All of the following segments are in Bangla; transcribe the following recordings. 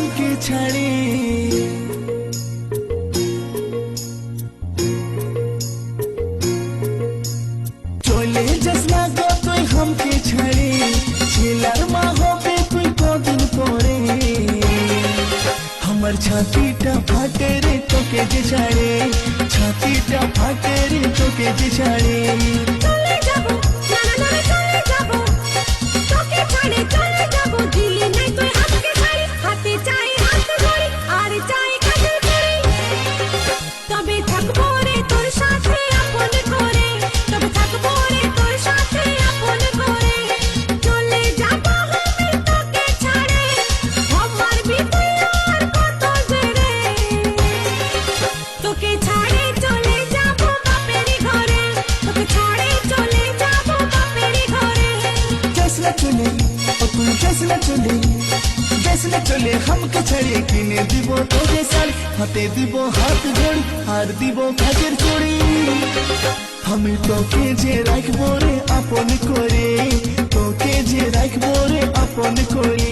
हमके छाड़े चले जसना गो तुई हमके छाड़े ছেলার মা হবে তুই কদিন পরে আমার ছাতিটা ফাটে রে তোকে যে ছাড়ে ছাতিটা ফাটে রে তোকে যে ছাড়ে চলে যাব না না না চলে যাব তোকে ছাড়ে চলে যাব দিলি নাই তুই হাতকে ছাড়ি হাতে চাই হাত ধরি আর চাই কাছে ধরি তবে থাকবো রে তোর সাথে আপন করে তবে থাকবো রে তোর সাথে আপন করে চলে যাব আমি তোকে ছাড়ে আমার বিতুই আর কত জেরে তোকে ছাড়ে চলে যাব বাপেরই ঘরে তোকে ছাড়ে চলে যাব বাপেরই ঘরে जसना चले ओ तू जसना चले हमके छाड़े किने दिबो তোকে শাড়ি হাতে দিব হাত ঘড়ি আর দিব কাজের চড়ি আমি তোকে যে রাখবো রে আপন করে তোকে যে রাখবো রে আপন করে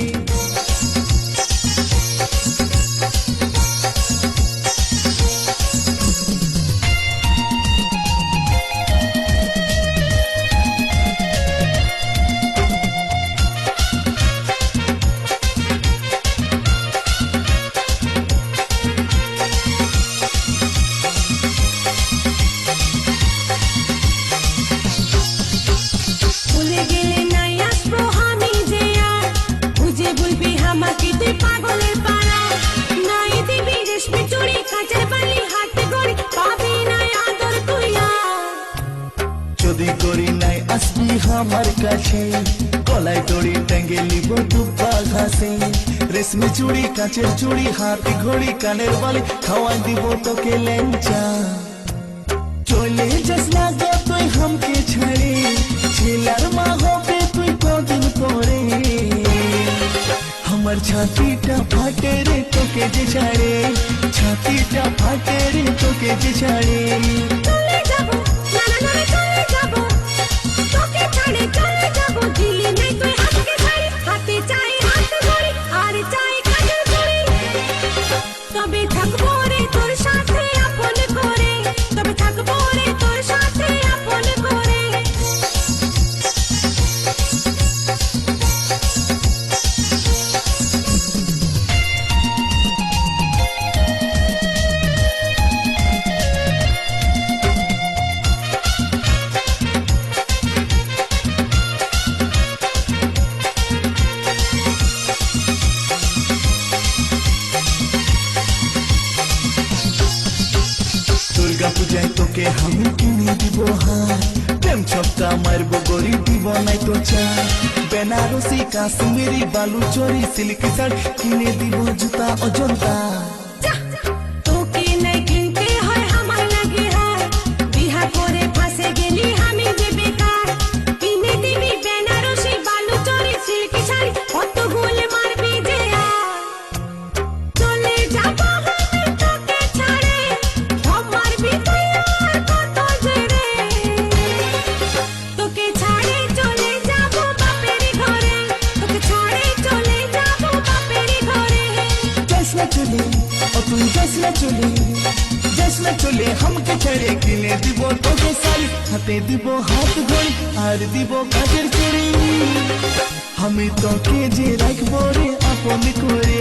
ভুলে গেলে নাই আসবো আমি যে আর বুঝে বলবি আমাকে তুই পাগলের পাড়া নাই দিবি রেশমি চুড়ি কাঁচের বালি হাতে গড়ি পাবি নাই আদর তুই আর যদি করি নাই আসবি আমার কাছে গলায় দড়ি টাঙ্গে লিব দুব্বা ঘাসে রেশমি চুড়ি কাঁচের চুড়ি হাতে ঘড়ি কানের বালি খাওয়াই দিব তোকে লেঞ্চা চলে যাস না গো তুই हमके ছাড়ে ছেলার মা হবে তুই কদিন পরে আমার ছাতিটা ফাটে রে তোকে যে ছাড়ে ছাতিটা ফাটে রে তোকে যে ছাড়ে চলে যাব না না না চলে যাব তোকে ছাড়ে চলে যাব দিলি নাই তুই হাতকে ছাড়ি হাতে চাই হাত ধরি আর চাই কাজের ধরি তবে থাকবো রে তোর সাথে আপন করে তবে থাকবো রে তোর সাথে আপন করে দুর্গা পূজায় তোকে আমি কিনে দিব হার প্রেম ছক্কা মারবো গড়ি দিব নাই তো চা বেনারসি কাশ্মীরি বালু চরি সিল্ক শাড়ি কিনে দিব জুতা অজন্তা তোকে নাই কিনতে হয় আমার লাগে হার বিহা করে ফাঁসে গেলি আমি যে বেকার কিনে দিবি বেনারসি বালু চরি সিল্ক শাড়ি কত গোল মারবি যে আর চলে যাব আমি তোকে ছাড়ে আমার বিতুই আর কত জেরে তোকে ছাড়ে চলে যাব বাপেরই ঘরে তোকে ছাড়ে চলে যাব বাপেরই ঘরে जसना चले ओ तू जसना चले हमके छाड़े किने দিব তোকে শাড়ি হাতে দিব হাত ঘড়ি আর দিব কাজের চড়ি আমি তোকে যে রাখবো রে আপন করে